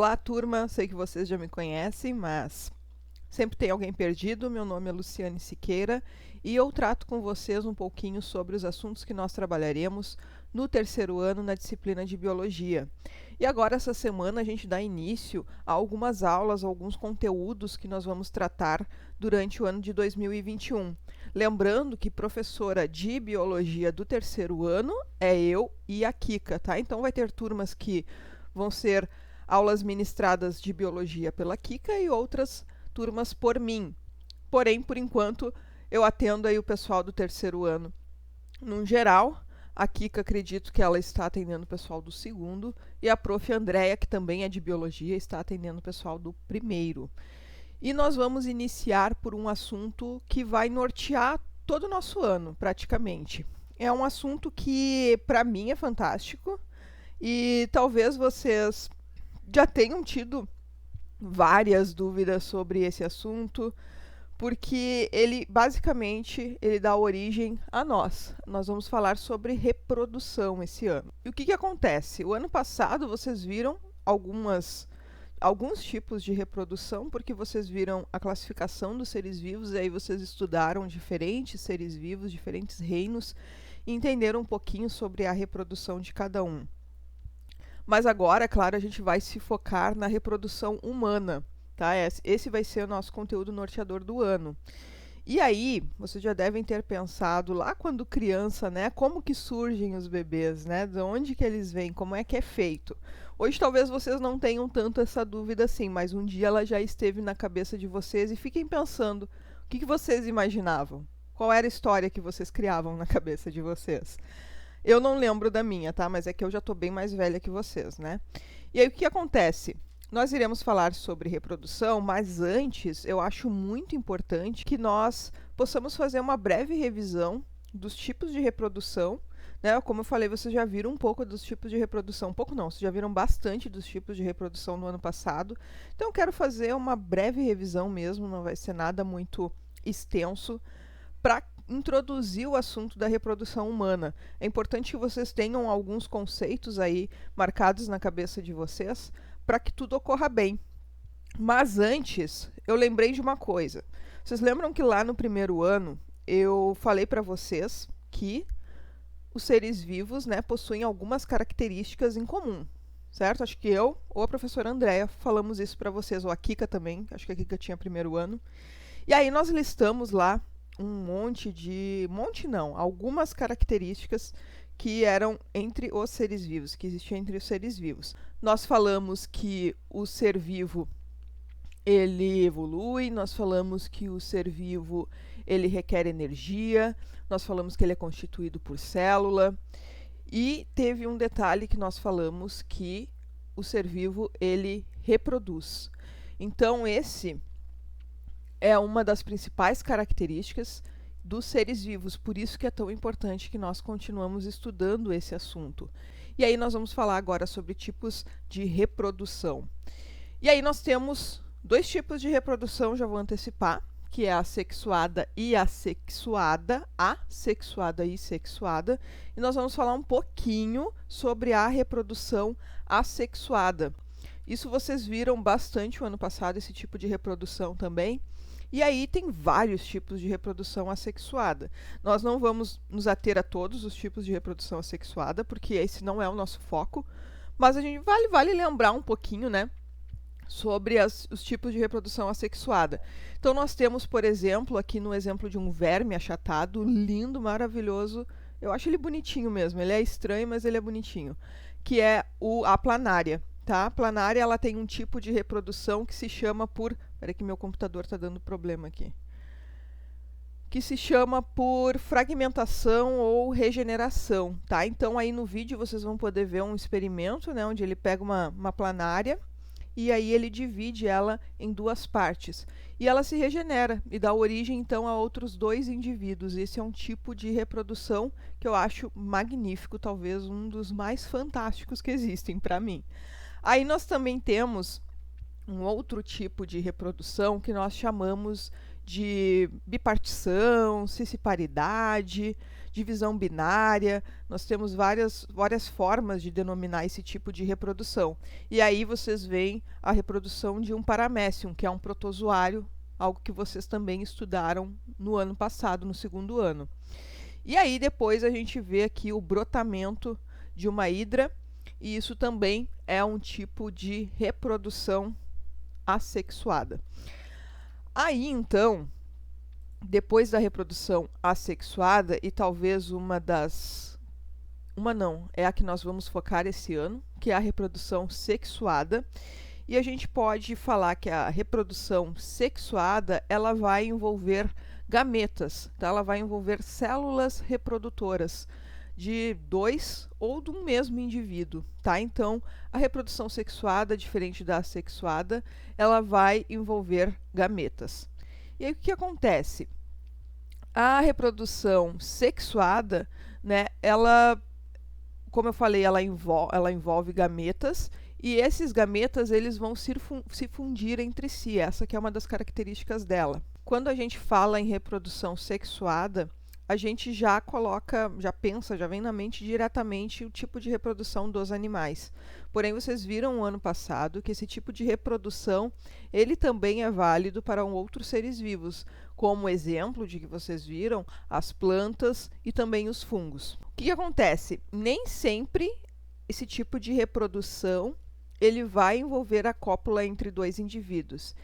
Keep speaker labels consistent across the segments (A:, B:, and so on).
A: Olá, turma. Sei que vocês já me conhecem, mas sempre tem alguém perdido. Meu nome é Luciane Siqueira e eu trato com vocês um pouquinho sobre os assuntos que nós trabalharemos no terceiro ano na disciplina de Biologia. E agora, essa semana, a gente dá início a algumas aulas, alguns conteúdos que nós vamos tratar durante o ano de 2021. Lembrando que professora de Biologia do terceiro ano é eu e a Kika, tá? Então vai ter turmas que vão ser aulas ministradas de Biologia pela Kika e outras turmas por mim. Porém, por enquanto, eu atendo aí o pessoal do terceiro ano. No geral, a Kika, acredito que ela está atendendo o pessoal do segundo, e a prof. Andréia, que também é de Biologia, está atendendo o pessoal do primeiro. E nós vamos iniciar por um assunto que vai nortear todo o nosso ano, praticamente. É um assunto que, para mim, é fantástico, e talvez vocês já tenham tido várias dúvidas sobre esse assunto, porque ele basicamente ele dá origem a nós. Nós vamos falar sobre reprodução esse ano. E o que acontece? O ano passado vocês viram alguns tipos de reprodução, porque vocês viram a classificação dos seres vivos, e aí vocês estudaram diferentes seres vivos, diferentes reinos, e entenderam um pouquinho sobre a reprodução de cada um. Mas agora, é claro, a gente vai se focar na reprodução humana, tá? Esse vai ser o nosso conteúdo norteador do ano. E aí, vocês já devem ter pensado lá quando criança, né? Como que surgem os bebês, né? De onde que eles vêm, como é que é feito. Hoje talvez vocês não tenham tanto essa dúvida assim, mas um dia ela já esteve na cabeça de vocês, e fiquem pensando, o que vocês imaginavam? Qual era a história que vocês criavam na cabeça de vocês? Eu não lembro da minha, tá? Mas é que eu já estou bem mais velha que vocês, né? E aí o que acontece? Nós iremos falar sobre reprodução, mas antes eu acho muito importante que nós possamos fazer uma breve revisão dos tipos de reprodução, né? Como eu falei, vocês já viram um pouco dos tipos de reprodução, um pouco não, vocês já viram bastante dos tipos de reprodução no ano passado. Então eu quero fazer uma breve revisão mesmo, não vai ser nada muito extenso, para introduzir o assunto da reprodução humana. É importante que vocês tenham alguns conceitos aí marcados na cabeça de vocês para que tudo ocorra bem. Mas antes, eu lembrei de uma coisa. Vocês lembram que lá no primeiro ano eu falei para vocês que os seres vivos, né, possuem algumas características em comum, certo? Acho que eu ou a professora Andréia falamos isso para vocês, ou a Kika também, acho que a Kika tinha primeiro ano. E aí nós listamos lá algumas características que eram entre os seres vivos, que existiam entre os seres vivos. Nós falamos que o ser vivo, ele evolui, nós falamos que o ser vivo, ele requer energia, nós falamos que ele é constituído por célula, e teve um detalhe que nós falamos que o ser vivo, ele reproduz. Então, esse é uma das principais características dos seres vivos, por isso que é tão importante que nós continuamos estudando esse assunto. E aí nós vamos falar agora sobre tipos de reprodução. E aí nós temos dois tipos de reprodução, já vou antecipar, que é a sexuada e assexuada, e nós vamos falar um pouquinho sobre a reprodução assexuada. Isso vocês viram bastante o ano passado, esse tipo de reprodução também. E aí tem vários tipos de reprodução assexuada. Nós não vamos nos ater a todos os tipos de reprodução assexuada, porque esse não é o nosso foco, mas a gente vale lembrar um pouquinho, né, sobre os tipos de reprodução assexuada. Então nós temos, por exemplo, aqui no exemplo de um verme achatado, lindo, maravilhoso, eu acho ele bonitinho mesmo, ele é estranho, mas ele é bonitinho, que é a planária. Tá? A planária, ela tem um tipo de reprodução que se chama por... Espera que meu computador está dando problema aqui. Que se chama por fragmentação ou regeneração, tá? Então, aí no vídeo vocês vão poder ver um experimento, né, onde ele pega uma planária e aí ele divide ela em duas partes. E ela se regenera e dá origem, então, a outros dois indivíduos. Esse é um tipo de reprodução que eu acho magnífico, talvez um dos mais fantásticos que existem para mim. Aí nós também temos um outro tipo de reprodução que nós chamamos de bipartição, cisparidade, divisão binária. Nós temos várias formas de denominar esse tipo de reprodução. E aí vocês veem a reprodução de um paramécium, que é um protozoário, algo que vocês também estudaram no ano passado, no segundo ano. E aí depois a gente vê aqui o brotamento de uma hidra, e isso também é um tipo de reprodução assexuada. Aí então, depois da reprodução assexuada, e talvez é a que nós vamos focar esse ano, que é a reprodução sexuada. E a gente pode falar que a reprodução sexuada, ela vai envolver gametas, tá? Ela vai envolver células reprodutoras de dois ou do mesmo indivíduo, tá? Então, a reprodução sexuada, diferente da assexuada, ela vai envolver gametas. E aí o que acontece? A reprodução sexuada, né, ela, como eu falei, ela envolve gametas, e esses gametas eles vão se fundir entre si. Essa que é uma das características dela. Quando a gente fala em reprodução sexuada, a gente já vem na mente diretamente o tipo de reprodução dos animais. Porém, vocês viram no ano passado que esse tipo de reprodução, ele também é válido para outros seres vivos, como exemplo de que vocês viram, as plantas e também os fungos. O que acontece? Nem sempre esse tipo de reprodução ele vai envolver a cópula entre dois indivíduos.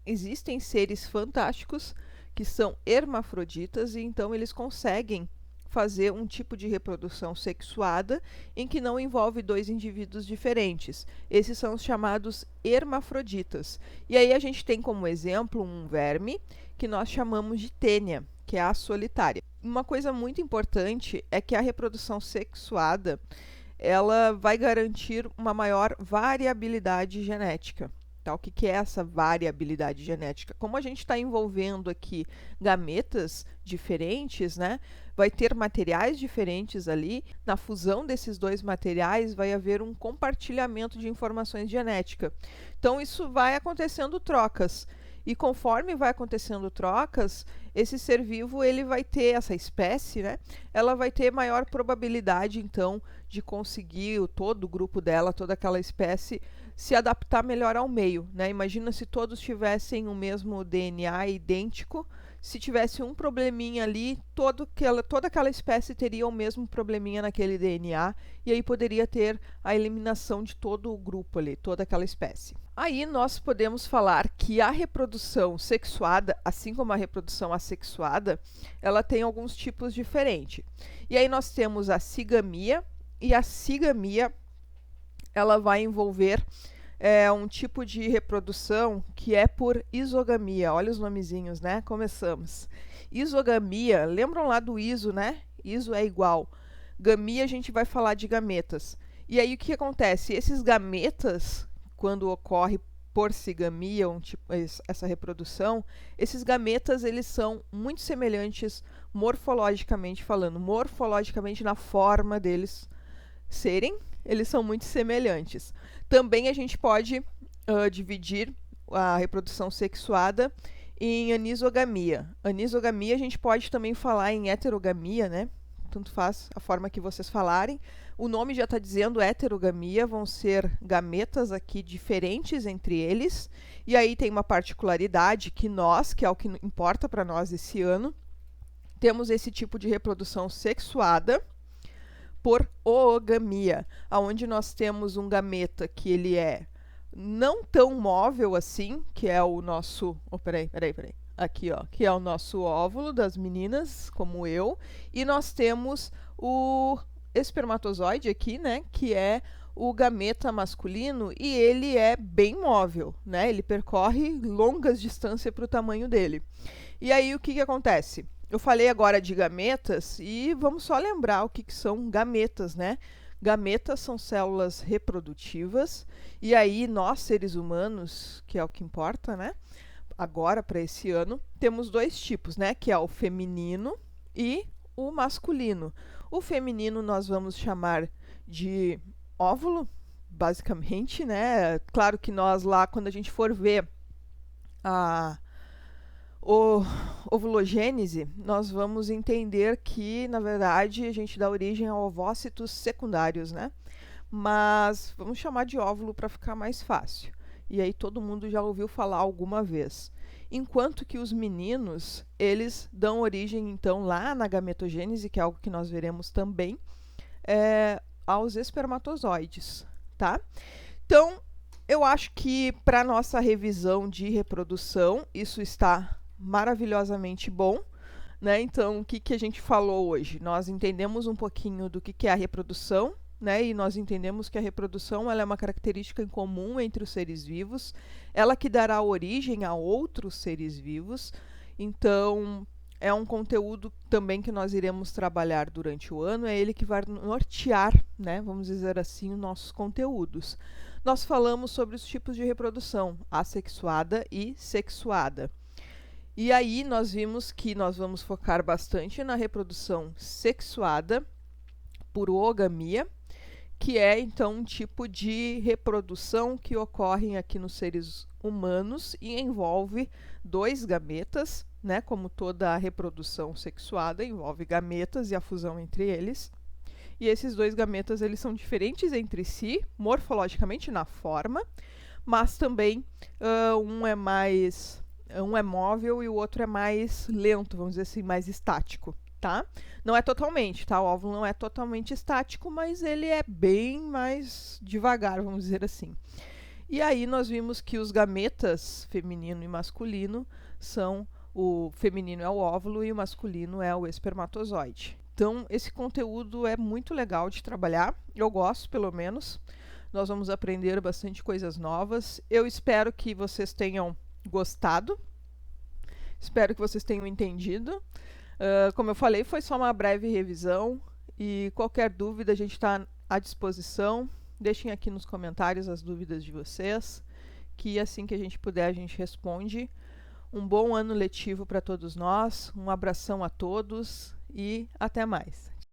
A: Existem seres fantásticos que são hermafroditas, e então eles conseguem fazer um tipo de reprodução sexuada em que não envolve dois indivíduos diferentes. Esses são os chamados hermafroditas. E aí a gente tem como exemplo um verme que nós chamamos de tênia, que é a solitária. Uma coisa muito importante é que a reprodução sexuada ela vai garantir uma maior variabilidade genética. Tá? O que é essa variabilidade genética? Como a gente está envolvendo aqui gametas diferentes, né? Vai ter materiais diferentes ali. Na fusão desses dois materiais vai haver um compartilhamento de informações genéticas. Então isso vai acontecendo trocas. E conforme vai acontecendo trocas, esse ser vivo ele vai ter, essa espécie, né? Ela vai ter maior probabilidade, então, de conseguir todo o grupo dela, toda aquela espécie, se adaptar melhor ao meio, né? Imagina se todos tivessem o mesmo DNA idêntico, se tivesse um probleminha ali, toda aquela espécie teria o mesmo probleminha naquele DNA, e aí poderia ter a eliminação de todo o grupo ali, toda aquela espécie. Aí nós podemos falar que a reprodução sexuada, assim como a reprodução assexuada, ela tem alguns tipos diferentes. E aí nós temos a cigamia, e a cigamia ela vai envolver um tipo de reprodução que é por isogamia. Olha os nomezinhos, né? Começamos. Isogamia, lembram lá do iso, né? Iso é igual. Gamia, a gente vai falar de gametas. E aí o que acontece? Esses gametas, quando ocorre por cigamia, essa reprodução, esses gametas eles são muito semelhantes morfologicamente falando. Morfologicamente, na forma deles serem, eles são muito semelhantes. Também a gente pode dividir a reprodução sexuada em anisogamia. Anisogamia a gente pode também falar em heterogamia, né? Tanto faz a forma que vocês falarem. O nome já está dizendo heterogamia, vão ser gametas aqui diferentes entre eles. E aí tem uma particularidade que é o que importa para nós esse ano, temos esse tipo de reprodução sexuada por oogamia, onde nós temos um gameta que ele é não tão móvel assim, que é o nosso... peraí. Aqui, ó, que é o nosso óvulo das meninas, como eu, e nós temos o espermatozoide aqui, né, que é o gameta masculino, e ele é bem móvel, né, ele percorre longas distâncias para o tamanho dele. E aí o que acontece? Eu falei agora de gametas e vamos só lembrar o que são gametas, né? Gametas são células reprodutivas, e aí nós, seres humanos, que é o que importa, né? Agora, para esse ano, temos dois tipos, né? Que é o feminino e o masculino. O feminino nós vamos chamar de óvulo, basicamente, né? Claro que nós lá, quando a gente for ver o ovulogênese, nós vamos entender que, na verdade, a gente dá origem a ovócitos secundários, né? Mas vamos chamar de óvulo para ficar mais fácil. E aí todo mundo já ouviu falar alguma vez. Enquanto que os meninos, eles dão origem, então, lá na gametogênese, que é algo que nós veremos também, aos espermatozoides, tá? Então, eu acho que para nossa revisão de reprodução, isso está maravilhosamente bom, né? Então, o que a gente falou hoje? Nós entendemos um pouquinho do que é a reprodução, né? E nós entendemos que a reprodução ela é uma característica em comum entre os seres vivos, ela que dará origem a outros seres vivos. Então, é um conteúdo também que nós iremos trabalhar durante o ano, é ele que vai nortear, né? Vamos dizer assim, os nossos conteúdos. Nós falamos sobre os tipos de reprodução, assexuada e sexuada. E aí nós vimos que nós vamos focar bastante na reprodução sexuada por oogamia, que é então um tipo de reprodução que ocorre aqui nos seres humanos e envolve dois gametas, né? Como toda a reprodução sexuada envolve gametas e a fusão entre eles. E esses dois gametas eles são diferentes entre si, morfologicamente na forma, mas também um é móvel e o outro é mais lento, vamos dizer assim, mais estático, tá? Não é totalmente, tá? O óvulo não é totalmente estático, mas ele é bem mais devagar, vamos dizer assim. E aí nós vimos que os gametas feminino e masculino são o feminino é o óvulo e o masculino é o espermatozoide. Então, esse conteúdo é muito legal de trabalhar, eu gosto pelo menos. Nós vamos aprender bastante coisas novas. Eu espero que vocês tenham gostado. Espero que vocês tenham entendido. Como eu falei, foi só uma breve revisão e qualquer dúvida a gente está à disposição. Deixem aqui nos comentários as dúvidas de vocês, que assim que a gente puder a gente responde. Um bom ano letivo para todos nós, um abração a todos e até mais.